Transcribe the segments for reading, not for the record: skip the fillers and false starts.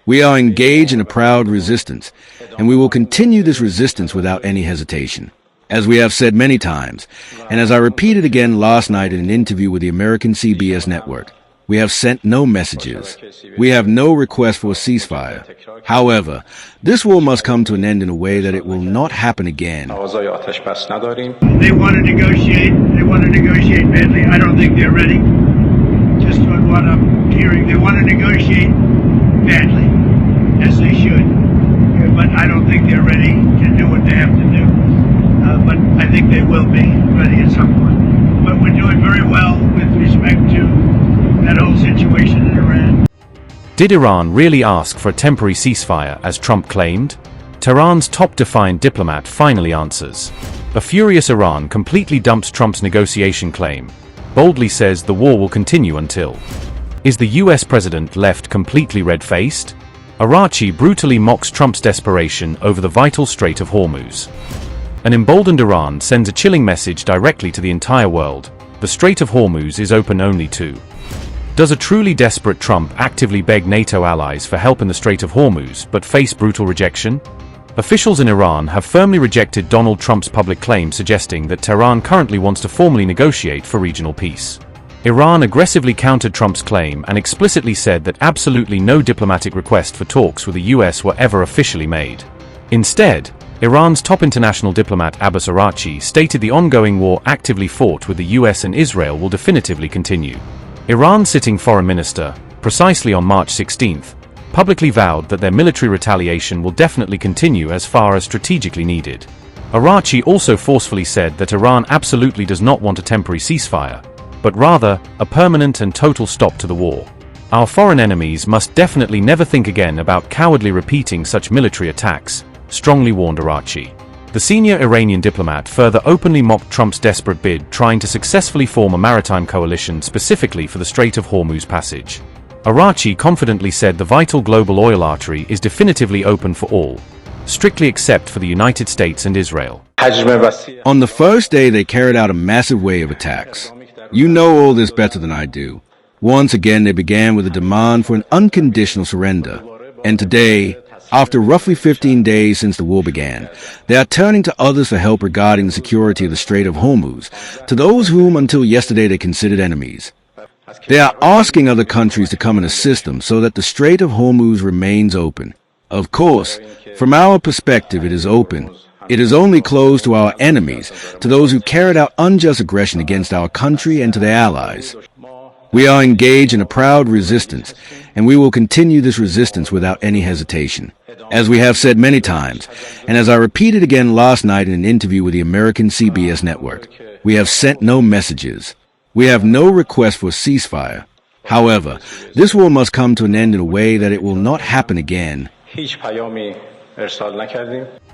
We are engaged in a proud resistance, and we will continue this resistance without any hesitation. As we have said many times, and as I repeated again last night in an interview with the American CBS network, we have sent no messages. We have no request for a ceasefire. However, this war must come to an end in a way that it will not happen again. They want to negotiate. They want to negotiate badly. I don't think they're ready. Just on what I'm hearing, they want to negotiate badly, as they should. But I don't think they're ready to do what they have to do. But I think they will be ready at some point. But we're doing very well with respect to that whole situation in Iran. Did Iran really ask for a temporary ceasefire, as Trump claimed? Tehran's top defiant diplomat finally answers. A furious Iran completely dumps Trump's negotiation claim, boldly says the war will continue until. Is the US president left completely red-faced? Araghchi brutally mocks Trump's desperation over the vital Strait of Hormuz. An emboldened Iran sends a chilling message directly to the entire world. The Strait of Hormuz is open only to. Does a truly desperate Trump actively beg NATO allies for help in the Strait of Hormuz but face brutal rejection? Officials in Iran have firmly rejected Donald Trump's public claim suggesting that Tehran currently wants to formally negotiate for regional peace. Iran aggressively countered Trump's claim and explicitly said that absolutely no diplomatic request for talks with the US were ever officially made. Instead, Iran's top international diplomat Abbas Araghchi stated the ongoing war actively fought with the US and Israel will definitively continue. Iran's sitting foreign minister, precisely on March 16, publicly vowed that their military retaliation will definitely continue as far as strategically needed. Araghchi also forcefully said that Iran absolutely does not want a temporary ceasefire, but rather, a permanent and total stop to the war. Our foreign enemies must definitely never think again about cowardly repeating such military attacks, strongly warned Araghchi. The senior Iranian diplomat further openly mocked Trump's desperate bid trying to successfully form a maritime coalition specifically for the Strait of Hormuz passage. Araghchi confidently said the vital global oil artery is definitively open for all, strictly except for the United States and Israel. On the first day, they carried out a massive wave of attacks. You know all this better than I do. Once again, they began with a demand for an unconditional surrender. And today, after roughly 15 days since the war began, they are turning to others for help regarding the security of the Strait of Hormuz, to those whom until yesterday they considered enemies. They are asking other countries to come and assist them so that the Strait of Hormuz remains open. Of course, from our perspective, it is open. It is only closed to our enemies, to those who carried out unjust aggression against our country and to their allies. We are engaged in a proud resistance, and we will continue this resistance without any hesitation. As we have said many times, and as I repeated again last night in an interview with the American CBS network, we have sent no messages. We have no request for a ceasefire. However, this war must come to an end in a way that it will not happen again.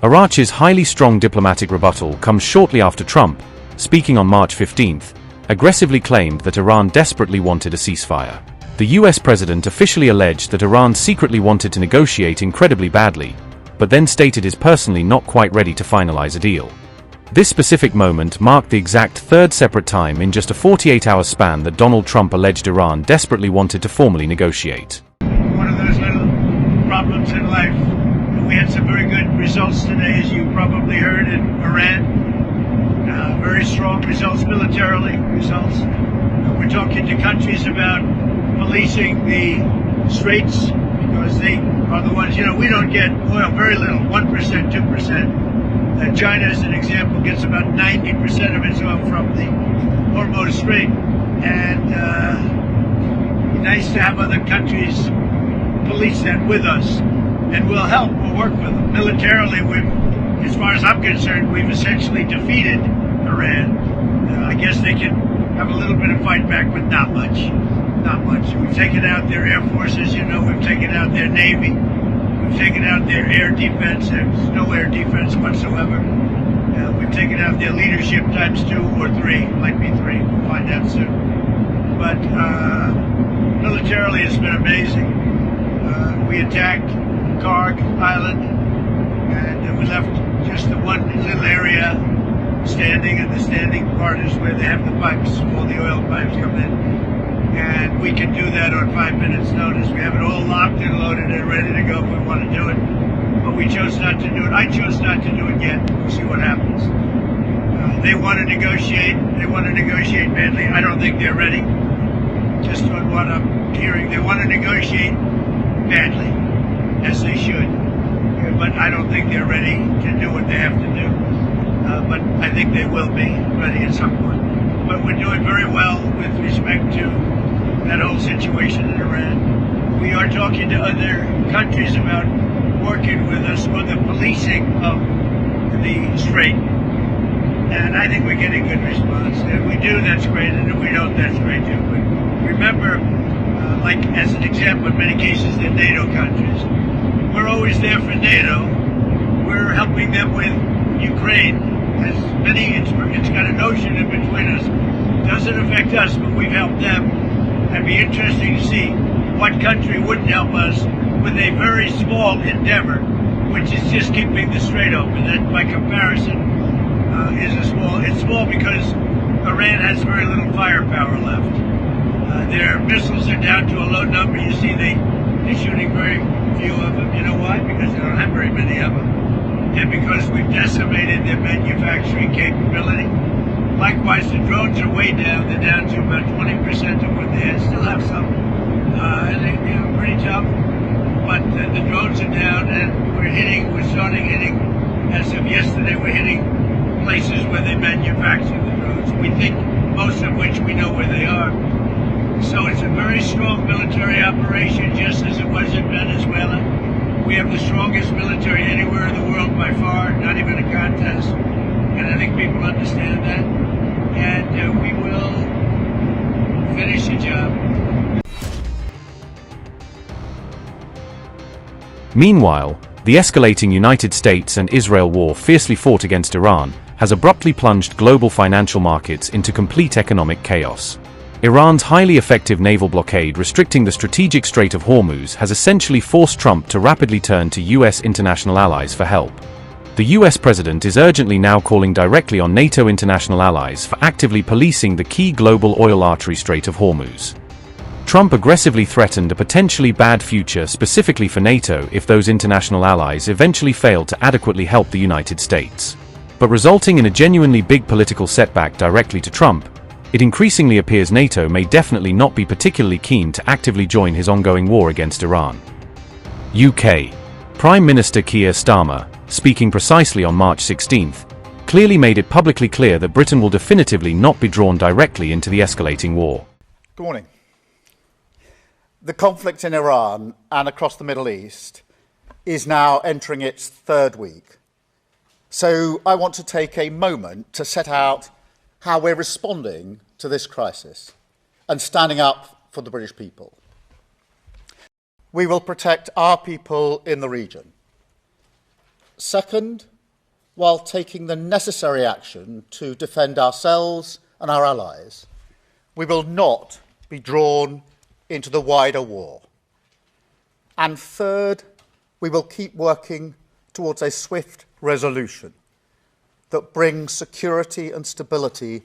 Araghchi's highly strong diplomatic rebuttal comes shortly after Trump, speaking on March 15th, aggressively claimed that Iran desperately wanted a ceasefire. The US president officially alleged that Iran secretly wanted to negotiate incredibly badly, but then stated is personally not quite ready to finalize a deal. This specific moment marked the exact third separate time in just a 48-hour span that Donald Trump alleged Iran desperately wanted to formally negotiate. One of those little problems in life. We had some very good results today, as you probably heard, in Iran. Very strong results militarily, we're talking to countries about policing the straits because they are the ones, we don't get oil, very little, 1%, 2%. China, as an example, gets about 90% of its oil from the Hormuz Strait. And nice to have other countries police that with us. And we'll help, we'll work with them. Militarily, as far as I'm concerned, we've essentially defeated Iran. I guess they can have a little bit of fight back, but not much. Not much. We've taken out their air forces, we've taken out their navy. We've taken out their air defense. There's no air defense whatsoever. We've taken out their leadership times 2 or 3. Might be 3. We'll find out soon. But militarily, it's been amazing. We attacked Karg Island, and we left just the one little area standing, and the standing part is where they have the pipes, all the oil pipes come in. and we can do that on 5 minutes notice. We have it all locked and loaded and ready to go if we want to do it. But we chose not to do it. I chose not to do it yet. We'll see what happens. They want to negotiate. They want to negotiate badly. I don't think they're ready. Just on what I'm hearing, they want to negotiate badly, as they should. But I don't think they're ready to do what they have to do. But I think they will be ready at some point. But we're doing very well with respect to that whole situation in Iran. We are talking to other countries about working with us on the policing of the Strait. And I think we're getting good response. If we do, that's great. And if we don't, that's great too. But remember, like as an example, in many cases, they're NATO countries. We're always there for NATO. We're helping them with Ukraine. As many, it's got an ocean in between us. Doesn't affect us, but we've helped them. It'd be interesting to see what country wouldn't help us with a very small endeavor, which is just keeping the Strait open. That, by comparison, it's small because Iran has very little firepower left. Their missiles are down to a low number. You see, they're shooting very few of them. You know why? Because they don't have very many of them. And because we've decimated their manufacturing capability. Likewise, the drones are way down. They're down to about 20% of what they had. Still have some. And they're pretty tough. But the drones are down, and we're starting hitting, as of yesterday, we're hitting places where they manufacture the drones. We think most of which we know where they are. So it's a very strong military operation, just as it was in Venezuela. We have the strongest military anywhere in the world by far, not even a contest. And I think people understand that. And we will finish the job. Meanwhile, the escalating United States and Israel war fiercely fought against Iran has abruptly plunged global financial markets into complete economic chaos. Iran's highly effective naval blockade restricting the strategic Strait of Hormuz has essentially forced Trump to rapidly turn to U.S. international allies for help. The U.S. president is urgently now calling directly on NATO international allies for actively policing the key global oil artery Strait of Hormuz. Trump aggressively threatened a potentially bad future specifically for NATO if those international allies eventually fail to adequately help the United States. But resulting in a genuinely big political setback directly to Trump, it increasingly appears NATO may definitely not be particularly keen to actively join his ongoing war against Iran. UK. Prime Minister Keir Starmer, speaking precisely on March 16th, clearly made it publicly clear that Britain will definitively not be drawn directly into the escalating war. Good morning. The conflict in Iran and across the Middle East is now entering its third week. So I want to take a moment to set out how we're responding to this crisis and standing up for the British people. We will protect our people in the region. Second, while taking the necessary action to defend ourselves and our allies, we will not be drawn into the wider war. And third, we will keep working towards a swift resolution that brings security and stability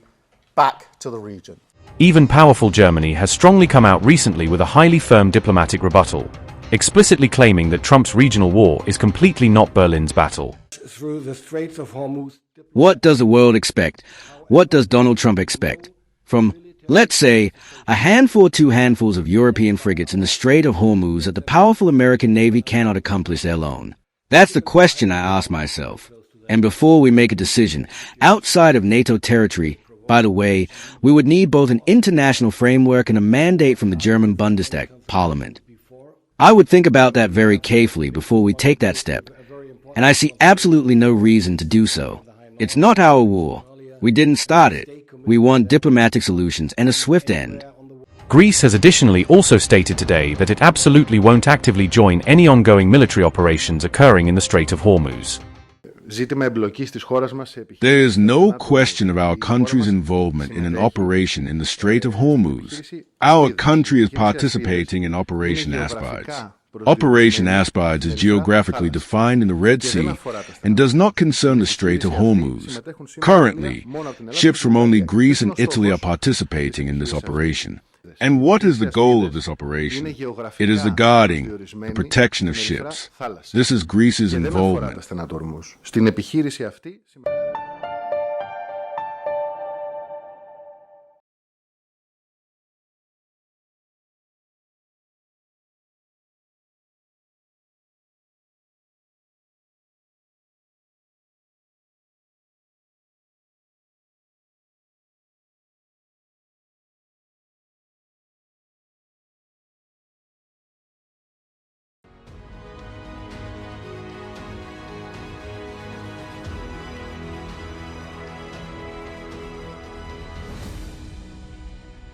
back to the region. Even powerful Germany has strongly come out recently with a highly firm diplomatic rebuttal, explicitly claiming that Trump's regional war is completely not Berlin's battle. Through the Straits of Hormuz. What does the world expect? What does Donald Trump expect? From, let's say, a handful or two handfuls of European frigates in the Strait of Hormuz that the powerful American Navy cannot accomplish alone? That's the question I ask myself. And before we make a decision, outside of NATO territory, by the way, we would need both an international framework and a mandate from the German Bundestag, Parliament. I would think about that very carefully before we take that step, and I see absolutely no reason to do so. It's not our war. We didn't start it. We want diplomatic solutions and a swift end. Greece has additionally also stated today that it absolutely won't actively join any ongoing military operations occurring in the Strait of Hormuz. There is no question of our country's involvement in an operation in the Strait of Hormuz. Our country is participating in Operation Aspides. Operation Aspides is geographically defined in the Red Sea and does not concern the Strait of Hormuz. Currently, ships from only Greece and Italy are participating in this operation. And what is the goal of this operation? It is the guarding, the protection of ships. This is Greece's involvement.